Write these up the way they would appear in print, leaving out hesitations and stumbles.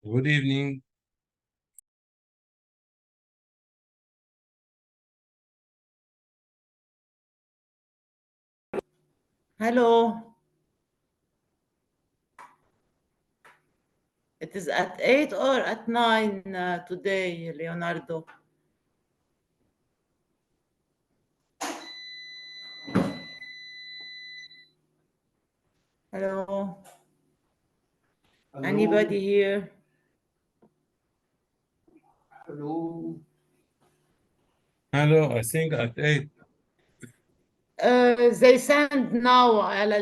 Good evening. Hello. It is at 8 or at 9 today, Leonardo. Hello. Hello, Anybody here? hello. Hello, I think at 8. They send now على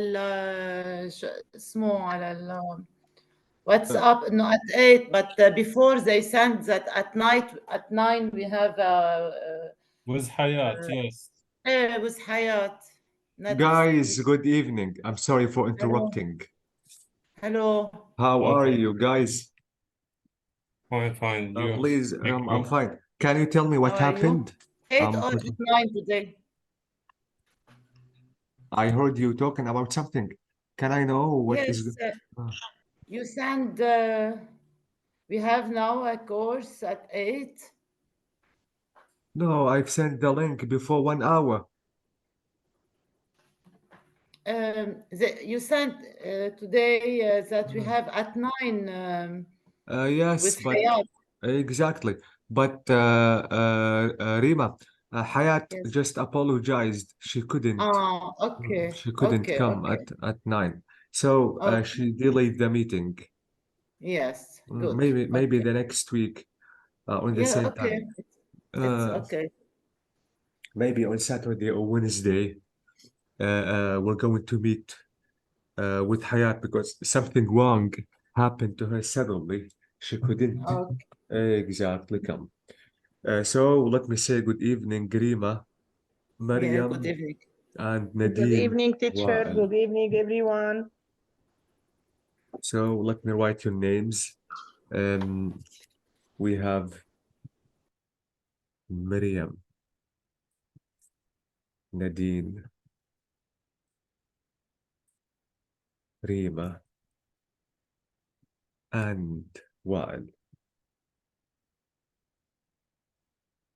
اسمه على Uh, WhatsApp no at 8 but before they send that at night at 9 we have With Hayat, yes. with Hayat not guys, speak. good evening. I'm sorry for Hello. interrupting. Hello. How are Okay, you guys? fine, fine. You, Please, thank I'm you. fine. Can you tell me How what are you? happened? 8 Um, or at 9 today? I heard you talking about something. Can I know what is? Yes, Uh, you send, we have now a course at 8. no, I've sent the link before 1 hour. You sent today that we Uh, have at 9 yes, with but Hayat. exactly. But Rima, Hayat Yes. just apologized. Ah, okay, She couldn't okay, come okay, at 9. So okay. she delayed the meeting. Yes, good. Maybe Okay. the next week on the Yeah, same okay. time. It's Uh, okay. Maybe on Saturday or Wednesday we're going to meet with Hayat because something wrong happened to her suddenly. She couldn't Okay. exactly come. So let me say good evening, Grima, Yeah, good Maryam, evening. and Good Nadine. evening, teacher. Wael. Good evening, everyone. So let me write your names. Um, we have Maryam, Nadine, Rima, and Wael.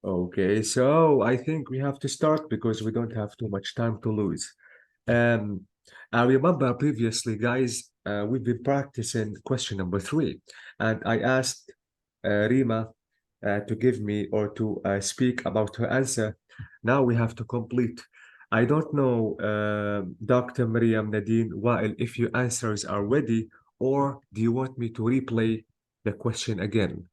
Okay, so I think we have to start because we don't have too much time to lose. Um, I remember previously, guys, we've been practicing question number 3, and I asked Rima to give me or to speak about her answer. Now we have to complete. I don't know, Dr. Maryam, Nadine, Wael, if your answers are ready, or do you want me to replay the question again?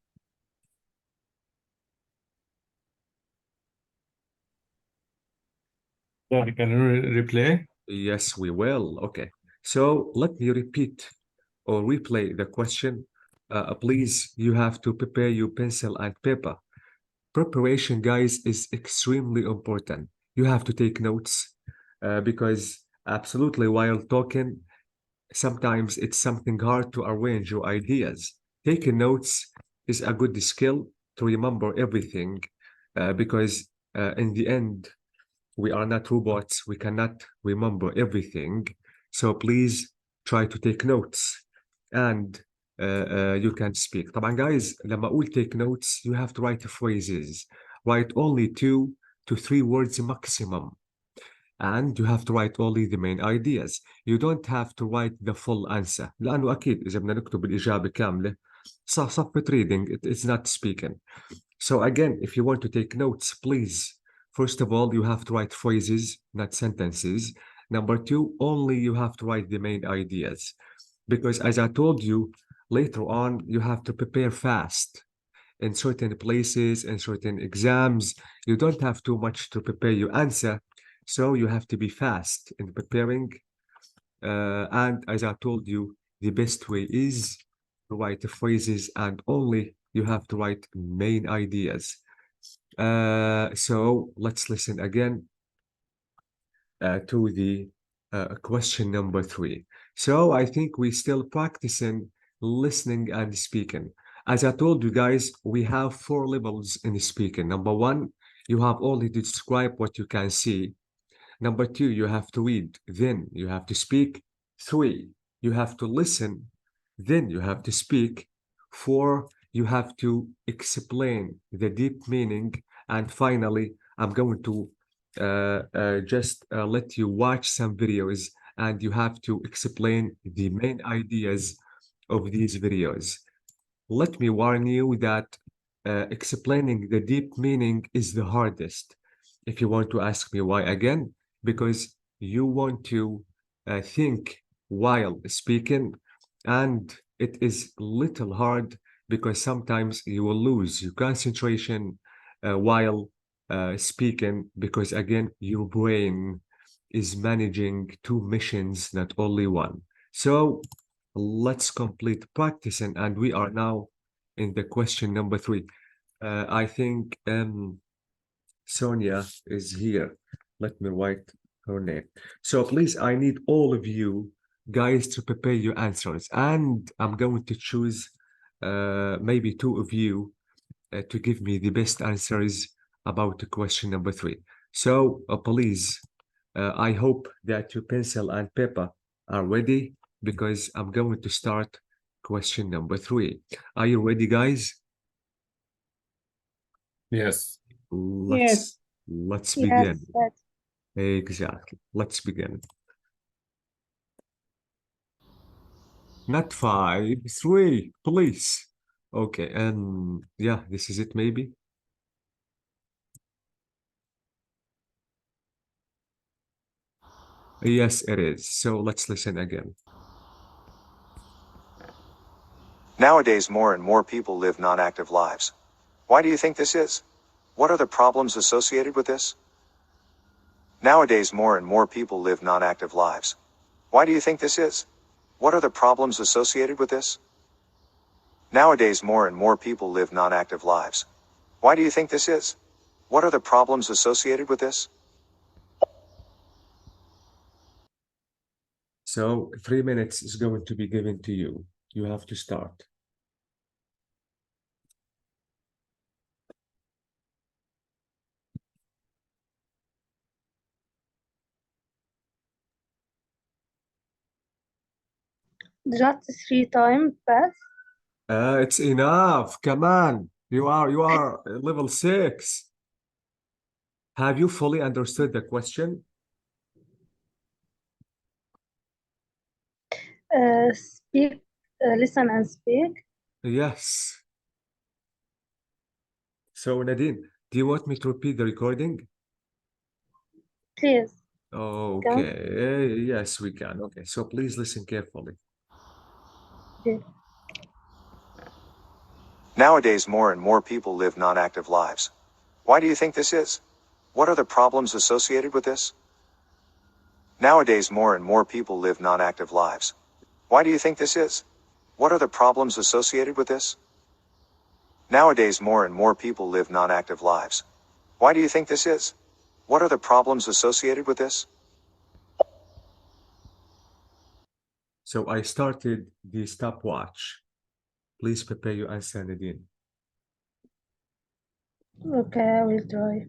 Yeah, can you replay? Yes, we will. Okay. So let me repeat or replay the question. Please, you have to prepare your pencil and paper. Preparation, guys, is extremely important. You have to take notes because absolutely while talking, sometimes it's something hard to arrange your ideas. Taking notes is a good skill to remember everything because in the end, we are not robots. We cannot remember everything. So please try to take notes and you can speak. طبعا guys لما أقول take notes you have to write phrases. Write only 2 to 3 words maximum. And you have to write only the main ideas. You don't have to write the full answer. لأنه أكيد إذا بدنا نكتب الإجابة كاملة صفة reading, it's not speaking. So again, if you want to take notes, please, first of all, you have to write phrases, not sentences. Number 2, only you have to write the main ideas. Because as I told you, later on, you have to prepare fast. In certain places, in certain exams, you don't have too much to prepare your answer. So you have to be fast in preparing. And as I told you, the best way is to write the phrases and only you have to write main ideas. So let's listen again to the question number 3. So I think we still practicing listening and speaking. As I told you guys, we have 4 levels in speaking. Number 1, you have only to describe what you can see. Number 2, you have to read, then you have to speak. 3, you have to listen, then you have to speak. 4, you have to explain the deep meaning. And finally, I'm going to just let you watch some videos and you have to explain the main ideas of these videos. Let me warn you that explaining the deep meaning is the hardest. If you want to ask me why again, because you want to think while speaking, and it is little hard because sometimes you will lose your concentration while speaking, because again, your brain is managing two missions, not only one. So let's complete practicing, and we are now in the question number 3. I think Sonia is here. Let me write her name. So please, I need all of you guys to prepare your answers, and I'm going to choose maybe 2 of you to give me the best answers about the question number 3. So please, I hope that your pencil and paper are ready because I'm going to start question number 3. Are you ready, guys? Yes. Let's begin. Exactly. Let's begin. Not 5, 3, please. Okay, and yeah, this is it maybe. Yes, it is. So let's listen again. Nowadays, more and more people live non-active lives. Why do you think this is? What are the problems associated with this? Nowadays, more and more people live non-active lives. Why do you think this is? What are the problems associated with this? Nowadays, more and more people live non-active lives. Why do you think this is? What are the problems associated with this? So 3 minutes is going to be given to you. You have to start. Just 3 times pass. It's enough. Come on. You are level 6. Have you fully understood the question? Speak, listen and speak. Yes. So Nadine, do you want me to repeat the recording? Please. Okay. Yes, we can. Okay. So please listen carefully. Okay. Nowadays, more and more people live non-active lives. Why do you think this is? What are the problems associated with this? Nowadays, more and more people live non-active lives. Why do you think this is? What are the problems associated with this? Nowadays, more and more people live non-active lives. Why do you think this is? What are the problems associated with this? So I started the stopwatch. Please prepare your answer, Nadine. Okay, I will try.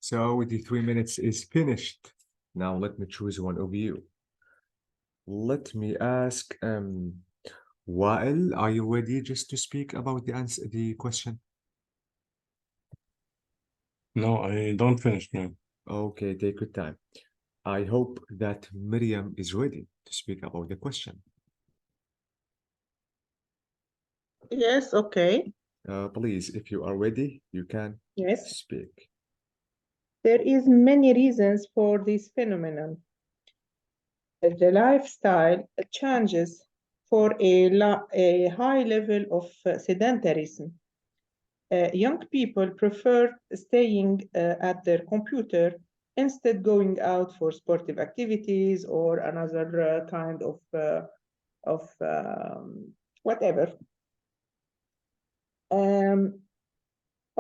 So the 3 minutes is finished. Now let me choose one of you. Let me ask, Wael, are you ready just to speak about the answer, the question? No, I don't finish now. Okay, take your time. I hope that Miriam is ready to speak about the question. Yes, okay. Please, if you are ready, you can Yes. speak. There is many reasons for this phenomenon. The lifestyle changes for a high level of sedentarism. Young people prefer staying at their computer instead going out for sportive activities or another kind of whatever.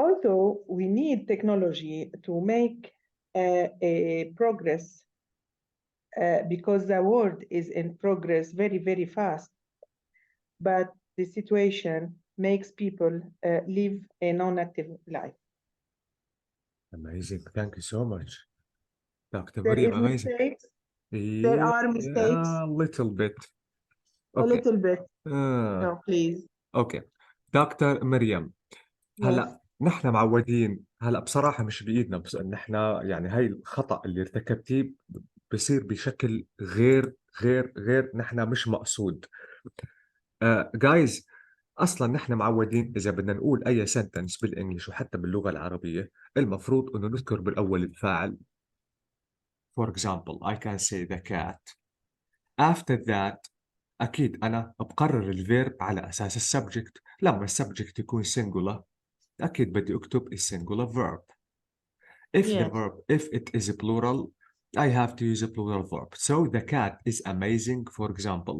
Also, we need technology to make a progress because the world is in progress very, very fast. But the situation makes people live a non-active life. Amazing. Thank you so much, Dr. There Miriam. is Amazing. mistakes. There are mistakes. A little bit. A Okay. little bit. آه. No, please. اوكي دكتور مريم Yes. هلا نحن معودين هلا بصراحة مش بإيدنا بس نحن يعني هاي الخطأ اللي ارتكبتيه بصير بشكل غير نحن مش مقصود. جايز اصلا نحن معودين اذا بدنا نقول اي سنتنس بالانجلش وحتى باللغة العربية المفروض انه نذكر بالاول الفاعل. For example, I can say the cat. After that أكيد أنا بقرر الفيرب على أساس السبجكت. لما السبجكت يكون singular أكيد بدي أكتب singular verb. If the Yes. verb, if it is plural, I have to use a plural verb. So the cat is amazing, for example.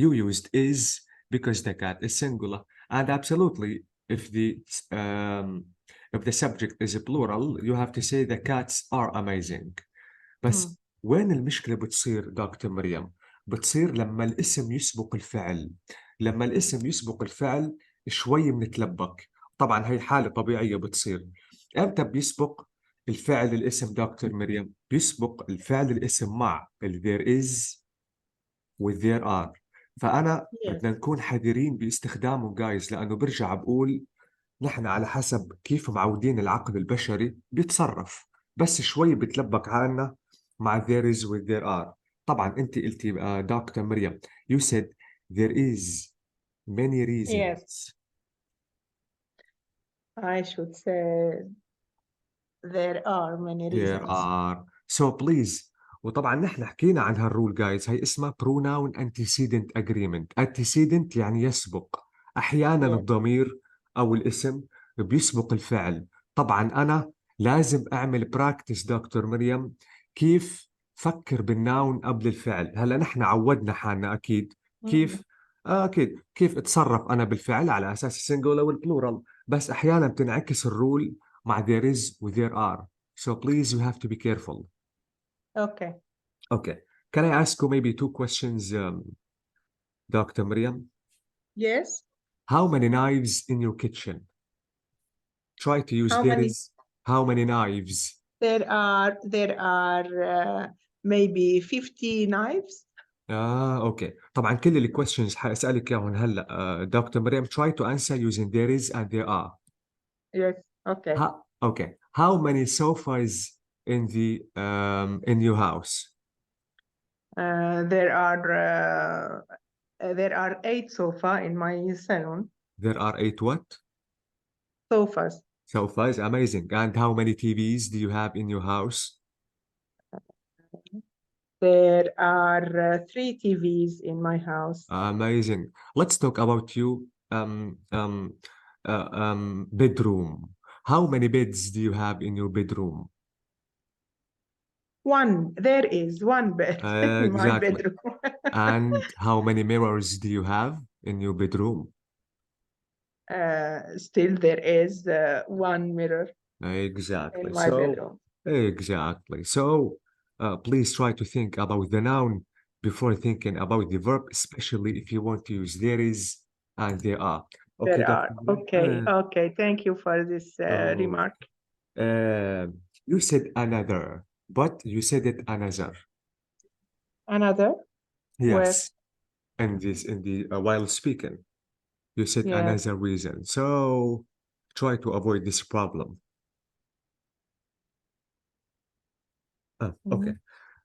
You used is because the cat is singular. And absolutely, if the subject is plural, you have to say the cats are amazing. بس وين المشكلة بتصير دكتور مريم؟ بتصير لما الاسم يسبق الفعل. لما الاسم يسبق الفعل شوي بنتلبك. طبعا هي حالة طبيعية بتصير. امتى بيسبق الفعل الاسم دكتور مريم؟ بيسبق الفعل الاسم مع ال there is و there are. فأنا Yes. بدنا نكون حذرين باستخدامه جايز لأنه برجع بقول نحن على حسب كيف معودين العقل البشري بيتصرف بس شوي بتلبك عنا مع there is و there are. طبعا أنت قلتي دكتور مريم you said there is many reasons. Yes. I should say there are many There reasons. are. So please وطبعا نحن حكينا عن هالرول جايز هي اسمها pronoun antecedent agreement. antecedent يعني يسبق. أحيانا Yes. الضمير أو الاسم بيسبق الفعل. طبعا أنا لازم أعمل براكتس دكتور مريم كيف فكر بالناون قبل الفعل. هلا نحن عودنا حالنا أكيد كيف أكيد كيف أتصرف أنا بالفعل على أساس السنجولار والبلورال بس أحيانا بتنعكس الرول مع there is و there are. So please, you have to be careful. Okay. Okay. Can I ask you maybe two questions, Dr. Miriam? Yes. How many knives in your kitchen? Try to use How there many? is. How many knives? There are maybe 50 knives. Okay. طبعا كل ال questions حأسألك إياهم هلا Dr. Miriam. Try to answer using there is and there are. Yes. Okay. Okay. How many sofas in your house? There are 8 sofa in my salon. There are 8 what? Sofas. Sofas. Amazing. And how many TVs do you have in your house? There are 3 TVs in my house. Amazing. Let's talk about you bedroom. How many beds do you have in your bedroom? There is one bed in my Exactly. bedroom. And how many mirrors do you have in your bedroom? Still there is one mirror Exactly. in my bedroom. Exactly. So please try to think about the noun before thinking about the verb, especially if you want to use there is and there are. Okay, There are. Dr. Okay. Okay. Thank you for this So, remark. You said another, but you said it another. Another? Where? Yes, in the while speaking, you said Yeah. another reason. So try to avoid this problem. Okay.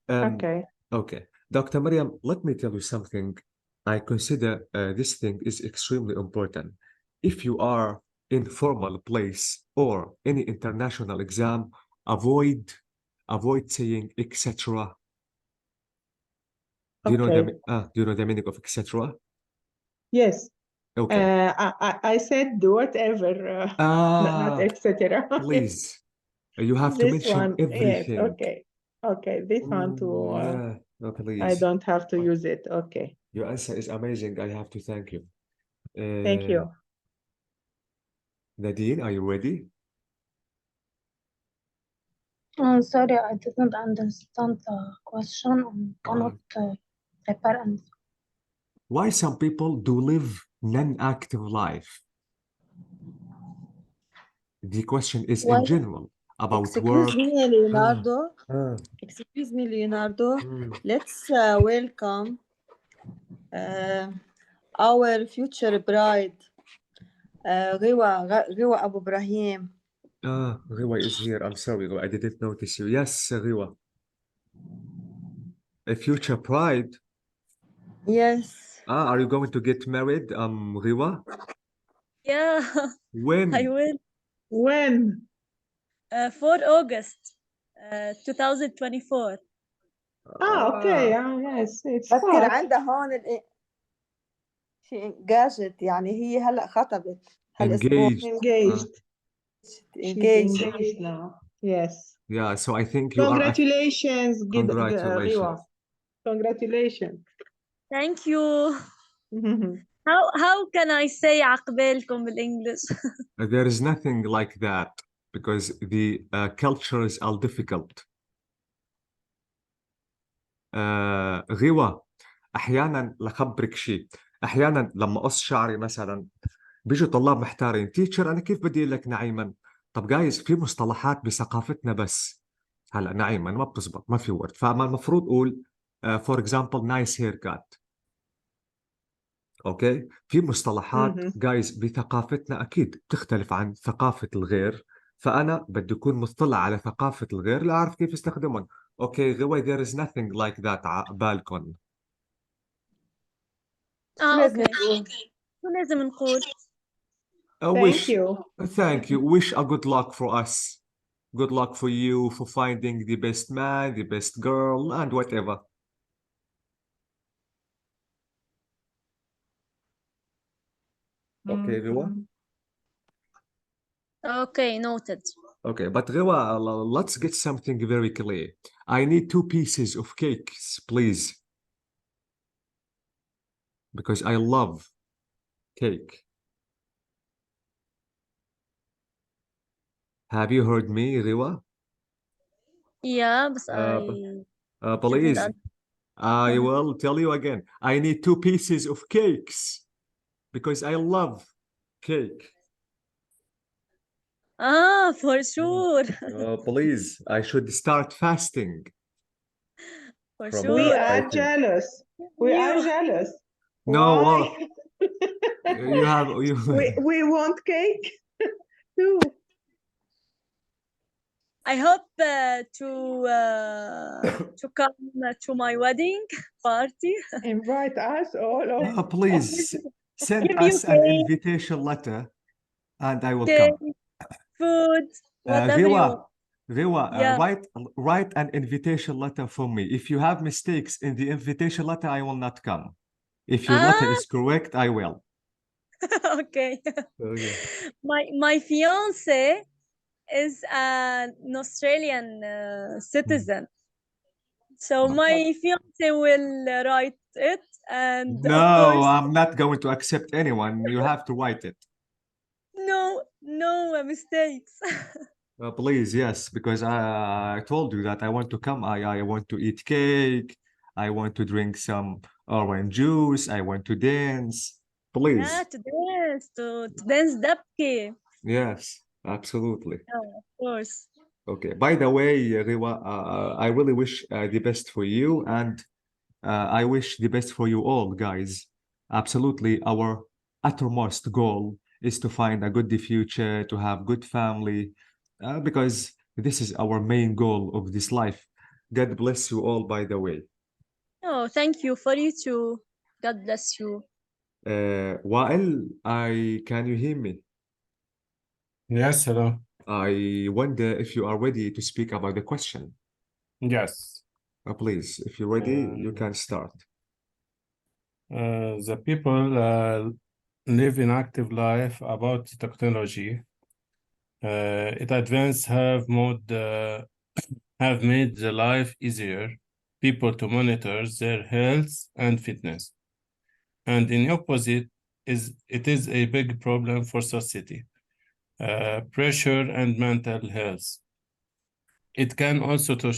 Okay. Okay. Dr. Mariam, let me tell you something. I consider this thing is extremely important. If you are in formal place or any international exam, avoid saying etc. Do you know Okay. do you know the meaning of etc.? Yes. Okay. I said whatever, not Ah, etc. please. You have to This mention one, yes, everything. okay. Okay, this one too. Yeah, no, I please. don't have to use it. Okay. Your answer is amazing. I have to thank you. Thank you. Nadine, are you ready? Sorry, I didn't understand the question and cannot prepare answer. Why some people do live non-active life? The question is in Why? general about Excuse work. me, Leonardo. Ah, Excuse me, Leonardo. mm. Let's welcome our future bride, Ghiwa Abu Ibrahim. Riwa is here. I'm sorry, Riwa, I didn't notice you. Yes, Riwa. A future pride. Yes, Are you going to get married, Riwa? Yeah, When? I will. When? 4 August 2024. Okay. Yes, it's فكر far. عندها هون she engaged يعني هي هلا خطبت هالاسبوع Engaged. Engaged. She's engaged. engaged now. Yes. Yeah, so I think you are. Congratulations, Congratulations. Riwa. Congratulations. Thank you. How can I say عقبالكم بالإنجليش? There is nothing like that because the cultures are difficult. غوى احيانا لخبرك شيء، احيانا لما اقص شعري مثلا بيجوا طلاب محتارين، تيتشر انا كيف بدي لك نعيما؟ طب جايز في مصطلحات بثقافتنا بس هلا نعيما ما بتزبط، ما في ورد، فما المفروض اقول فور اكزامبل نايس هير كات. اوكي، في مصطلحات جايز بثقافتنا اكيد بتختلف عن ثقافة الغير، فانا بدي اكون مطلع على ثقافة الغير لاعرف كيف استخدمهم. اوكي غوي there is nothing like that عقبالكم. شو لازم أوكي. نقول؟ شو لازم نقول؟ Wish, Thank you. thank you. Wish a good luck for us. Good luck for you for finding the best man, the best girl, and whatever. Okay, Riwa? Okay, noted. Okay, but Riwa, let's get something very clear. I need 2 pieces of cakes, please. Because I love cake. Have you heard me, Riwa? Yeah, but Please, didn't I will tell you again. I need 2 pieces of cakes because I love cake. for sure. Please, I should start fasting. For From We sure. I are think. jealous. We are You. jealous. No, Why? you have you. We want cake too. I hope to come to my wedding party. Invite us all of Please send Give you us an cake, invitation letter and I will come. food, whatever you want. Rewa, Yeah. write an invitation letter for me. If you have mistakes in the invitation letter, I will not come. If your letter is correct, I will. Okay. Okay. My fiance is an Australian citizen. So my fiance will write it, and of No, course, I'm not going to accept anyone. You have to write it. no mistakes. Please, yes, because I told you that I want to come. I want to eat cake. I want to drink some orange juice. I want to dance. Please. Yeah, to dance dabke. Yes, absolutely. Oh, of course. Okay. By the way, Riwa, I really wish the best for you, and I wish the best for you all, guys. Absolutely, our uttermost goal is to find a good future, to have good family, because this is our main goal of this life. God bless you all, by the way. Oh, thank you for you too. God bless you. Wael, can you hear me? Yes, hello. I wonder if you are ready to speak about the question. Yes. Please, if you're ready, you Um, can start. the people live in active life about technology. It advanced have made the life easier people to monitor their health and fitness. And in opposite it is a big problem for society. Pressure and mental health. It can also to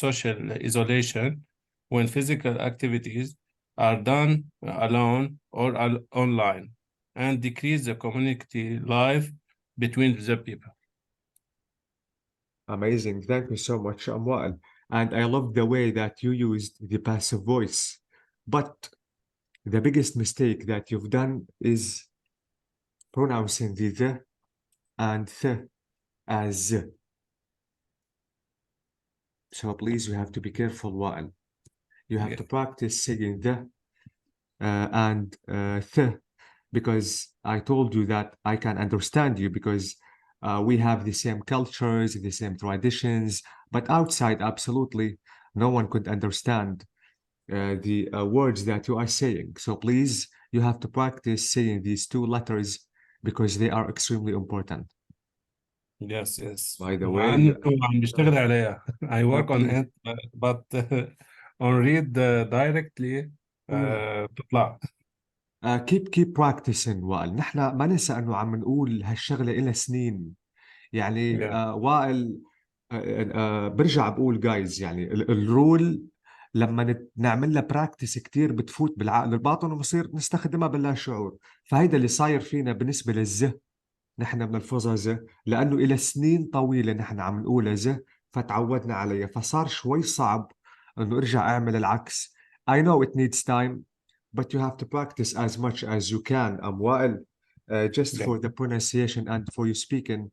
social isolation when physical activities are done alone or online and decrease the community life between the people. Amazing. Thank you so much, Amwal. And I love the way that you used the passive voice. But the biggest mistake that you've done is pronouncing the and th as z. So please, you have to be careful, Wael. You have Yeah. to practice saying the and th, because I told you that I can understand you because we have the same cultures, the same traditions, but outside, absolutely, no one could understand the words that you are saying. So please, you have to practice saying these two letters because they are extremely important. Yes, yes. By the مع way, إنه عم بشتغل عليها. I work on please. it, but on read directly بتطلع. keep practicing وائل. نحن ما ننسى انه عم نقول هالشغله إلها سنين. يعني Yeah. وائل برجع بقول جايز، يعني الرول لما نعمل لها براكتس كتير بتفوت بالعقل الباطن وبصير نستخدمها بلا شعور. فهيدا اللي صاير فينا بالنسبه للزه، نحن بنلفظها زه لانه إلى سنين طويله نحن عم نقولها زه، فتعودنا عليها، فصار شوي صعب انه ارجع اعمل العكس. I know it needs time, but you have to practice as much as you can, وائل, just Yeah. for the pronunciation and for you speaking,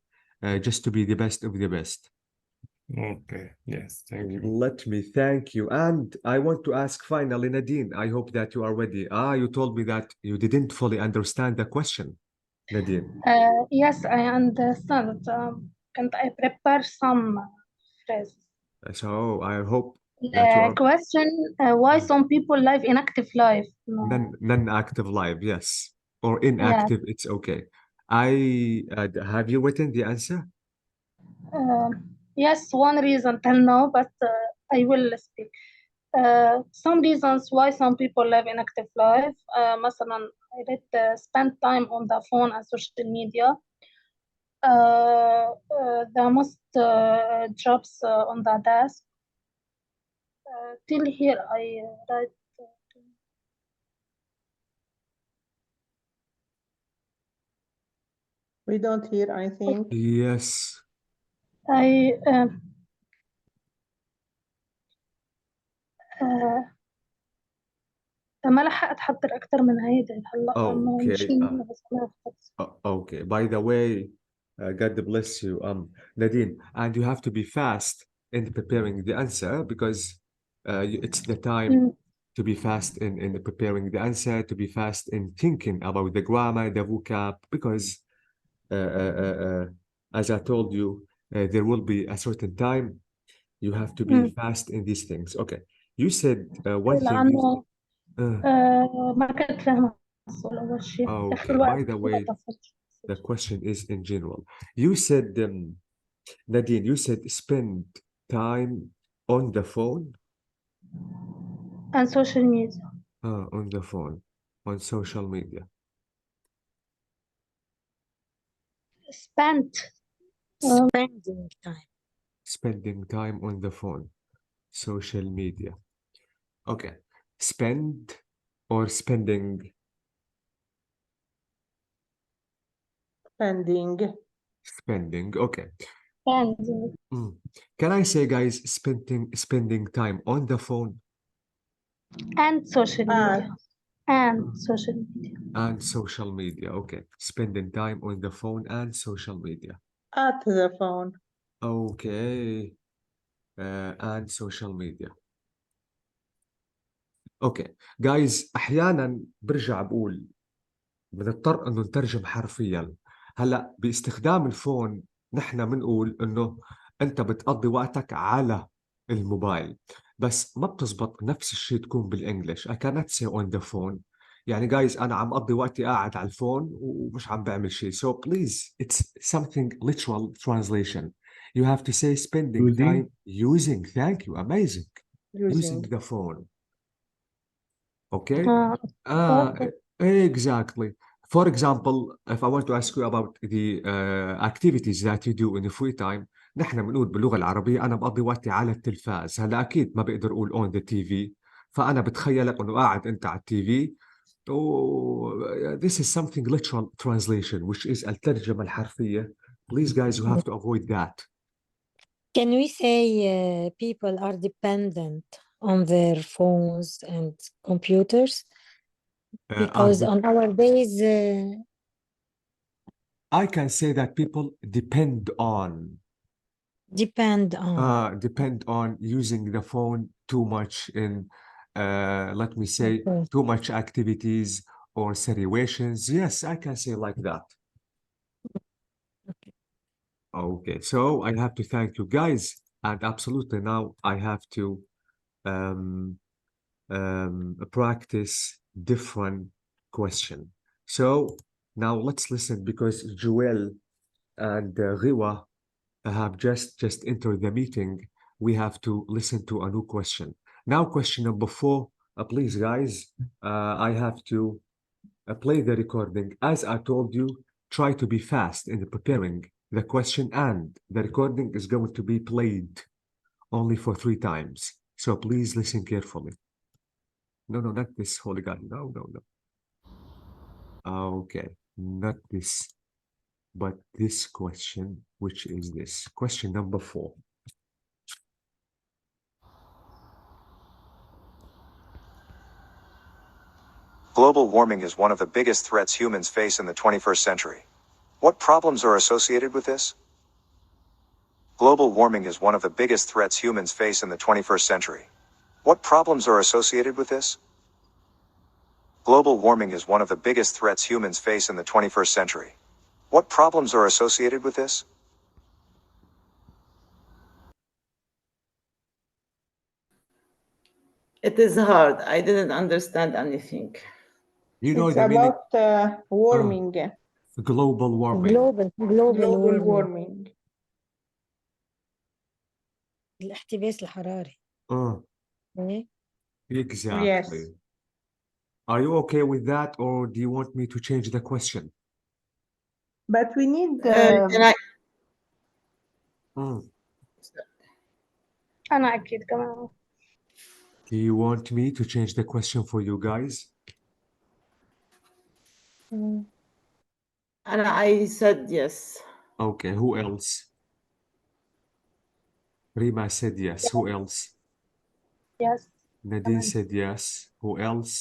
just to be the best of the best. Okay. Yes. Thank you. Let me thank you. And I want to ask finally, Nadine, I hope that you are ready. You told me that you didn't fully understand the question, Nadine. Yes, I understand. Can't I prepare some phrases? So I hope that you are Question, why some people live inactive life? No. non-active live, yes. Or Yeah. inactive, it's okay. Have you written the answer? Yes, one reason till now, but I will speak. Some reasons why some people live inactive life. مثلا I did spend time on the phone and social media. The most jobs on the desk. Till here I write. We don't hear, I think. Yes. I ما لحقت أحضر أكتر من هيدا هلا مش Okay. مهم بس أنا أخلص. Okay. By the way, God bless you, Nadine. And you have to be fast in preparing the answer because it's the time to be fast in preparing the answer, to be fast in thinking about the grammar, the vocab, because as I told you, there will be a certain time you have to be fast in these things. Okay. You said one thing. لأنه ما كنت فاهمة السؤال أول شيء آخر Okay. By الوقت the كده way, طفلت. the question is in general. You said, Nadine, you said spend time on the phone? and social media. On the phone, on social media. Spent Spending time. Spending time on the phone, social media. Okay. Spend or spending? Spending. Spending. Okay. And Can I say, guys, spending time on the phone social media. And social media. and social media? Okay, spending time on the phone and social media. At the phone. Okay, and social media. اوكي جايز احيانا برجع بقول بنضطر انه نترجم حرفيا. هلا باستخدام الفون نحن بنقول انه انت بتقضي وقتك على الموبايل، بس ما بتزبط نفس الشيء تكون بالانجلش. I cannot say on the phone. يعني جايز انا عم اقضي وقتي قاعد على الفون ومش عم بعمل شيء. So please, it's something literal translation. You have to say spending time using. Thank you. Amazing. Using the phone. Okay? Okay. Exactly. For example, if I want to ask you about the activities that you do in the free time, نحن بنقول باللغة العربية أنا بقضي وقتي على التلفاز. هلا أكيد ما بقدر أقول on the TV، فأنا بتخيلك إنه قاعد أنت على التي في. This is something literal translation, which is الترجمة الحرفية. Please guys, you have to avoid that. Can we say people are dependent on their phones and computers? Because on our days, I can say that people depend on depend on using the phone too much in, let me say, Okay. too much activities or situations. Yes, I can say like that. Okay, so I have to thank you guys, and absolutely now I have to practice different question. So now let's listen, because Joel and Riwa have just entered the meeting. We have to listen to a new question. Now, question number 4. Please, guys, I have to play the recording. As I told you, try to be fast in preparing the question, and the recording is going to be played only for 3 times. So please listen carefully. No, not this, holy God. No. Okay, not this, but this question, which is this. Question number 4. Global warming is one of the biggest threats humans face in the 21st century. What problems are associated with this? Global warming is one of the biggest threats humans face in the 21st century. What problems are associated with this? Global warming is one of the biggest threats humans face in the 21st century. What problems are associated with this? It is hard. I didn't understand anything. You know It's the meaning? about warming. Global warming. Global warming. الاحتباس الحراري. Exactly. Yes. Are you okay with that, or do you want me to change the question? But we need Can I? أنا أكيد كمان. Do you want me to change the question for you guys? And I said yes. Okay, who else? Rima said yes. Who else? Yes. Nadine said yes. Who else?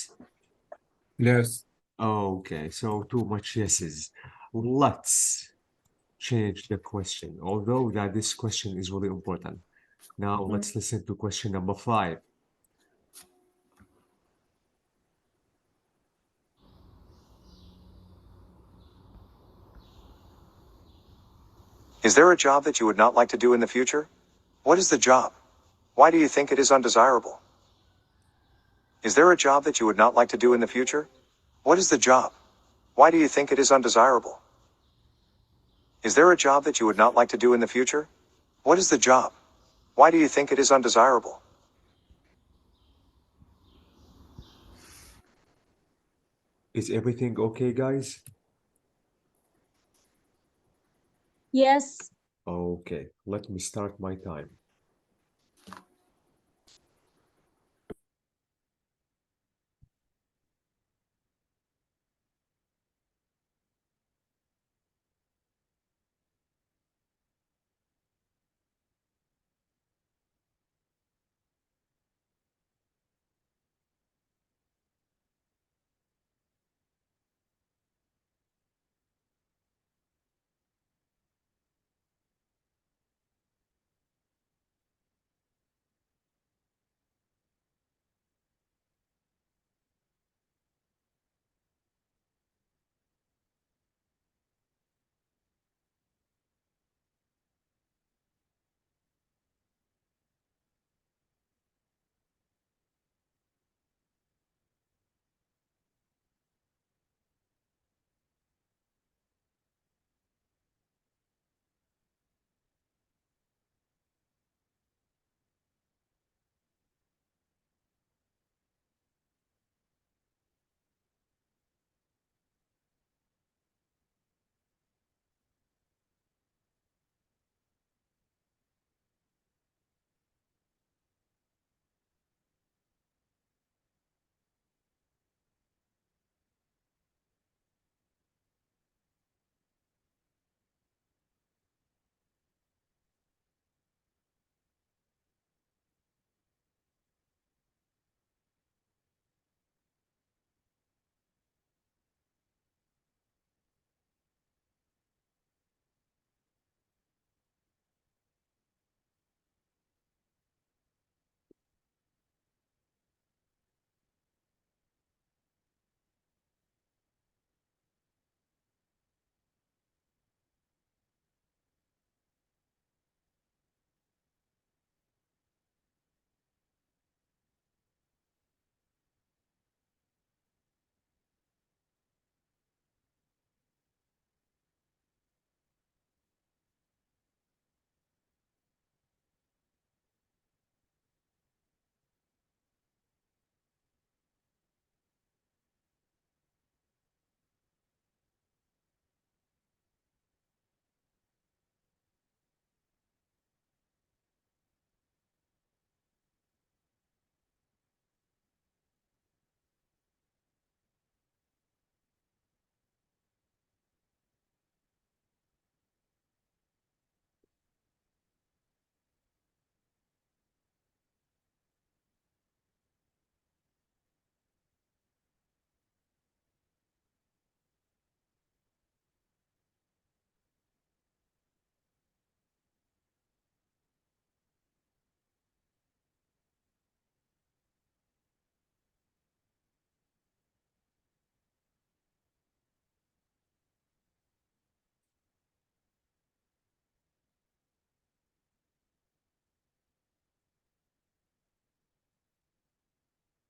Yes. Okay, so too much yeses. Let's change the question, although that this question is really important. Now let's listen to question number 5. Is there a job that you would not like to do in the future? What is the job? Why do you think it is undesirable? Is there a job that you would not like to do in the future? What is the job? Why do you think it is undesirable? Is there a job that you would not like to do in the future? What is the job? Why do you think it is undesirable? Is everything okay, guys? Yes. Okay, let me start my time.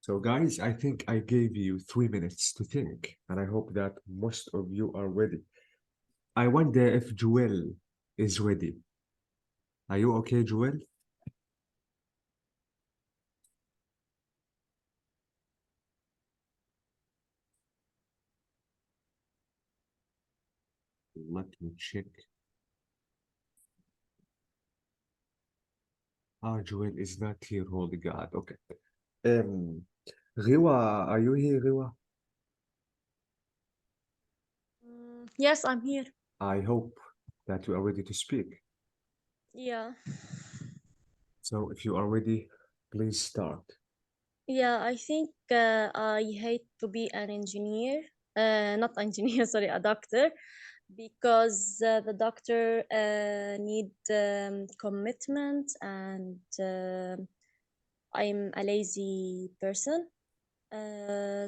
So, guys, I think I gave you 3 minutes to think, and I hope that most of you are ready. I wonder if Joel is ready. Are you okay, Joel? Let me check. Ah, Joel is not here, holy God. Okay. Riwa, are you here, Riwa? Yes, I'm here. I hope that you are ready to speak. Yeah. So if you are ready, please start. Yeah, I think I hate to be an engineer. Not engineer, sorry, a doctor, because the doctor need commitment, and I'm a lazy person.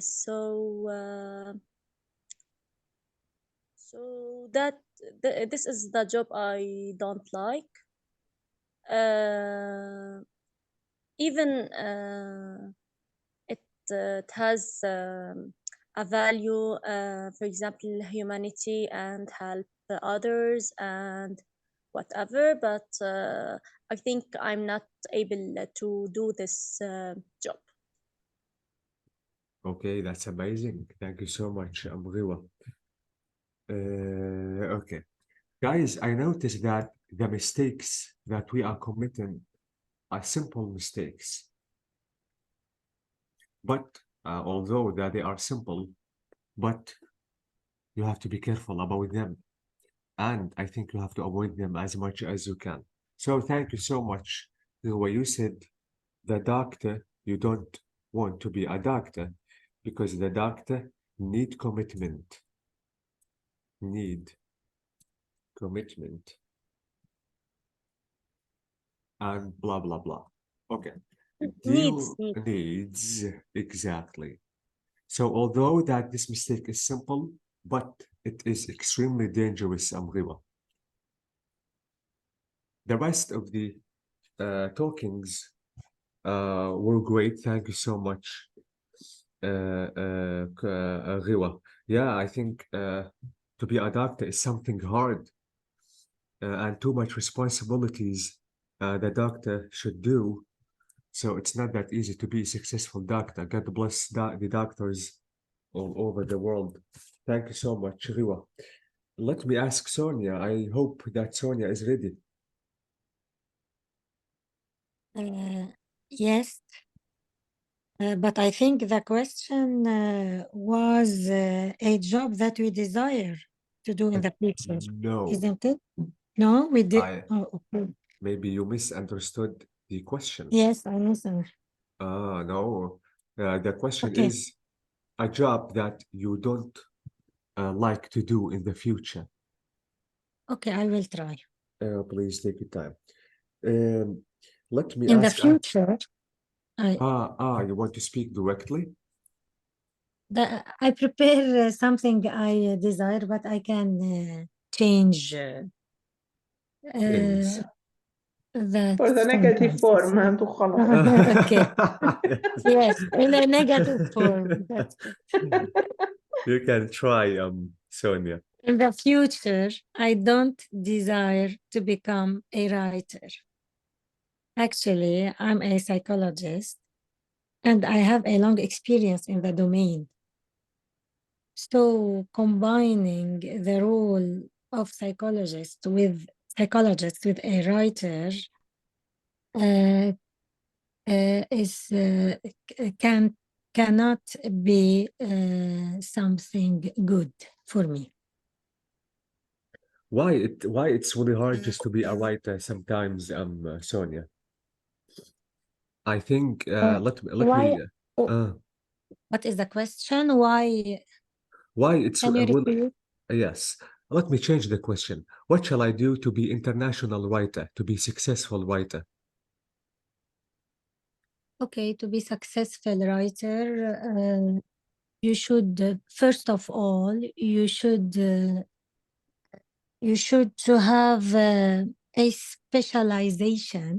So this is the job I don't like. Uh, Even it has a value, for example, humanity and help others and whatever, but I think I'm not able to do this job. Okay, that's amazing. Thank you so much, Riwa. Okay. Guys, I noticed that the mistakes that we are committing are simple mistakes. But although that they are simple, but you have to be careful about them. And I think you have to avoid them as much as you can. So thank you so much. The way you said the doctor, you don't want to be a doctor because the doctor need commitment. Need commitment. And blah, blah, blah. Okay. Needs. Needs, exactly. So although that this mistake is simple, but it is extremely dangerous, Amriwa. The rest of the talkings were great. Thank you so much, Riwa. Yeah, I think to be a doctor is something hard and too much responsibilities the doctor should do. So it's not that easy to be a successful doctor. God bless the doctors all over the world. Thank you so much, Riwa. Let me ask Sonia. I hope that Sonia is ready. Yes, but I think the question was a job that we desire to do in the future, No, isn't it? No, we did. I Oh, okay. maybe you misunderstood the question. Yes, I listen. No. The question Okay. is a job that you don't like to do in the future. Okay, I will try. Please take your time. Let me In the ask. future, You want to speak directly? I prepare something I desire, but I can change Things. that For the negative sentences. form أنتوا خلاص. Okay. Yes, in a negative form. That's good. You can try, Sonia. In the future, I don't desire to become a writer. Actually, I'm a psychologist and I have a long experience in the domain. So combining the role of psychologist with a writer cannot be something good for me. Why it's really hard just to be a writer sometimes, Sonia? I think let why? me What is the question? Why it's can you well, repeat? yes. Let me change the question. What shall I do to be international writer, to be successful writer? Okay, to be successful writer, you should first of all you should to have a specialization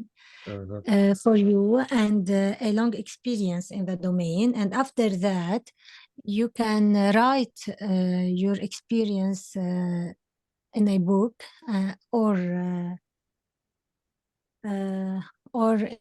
for you and a long experience in the domain. And after that, you can write your experience in a book or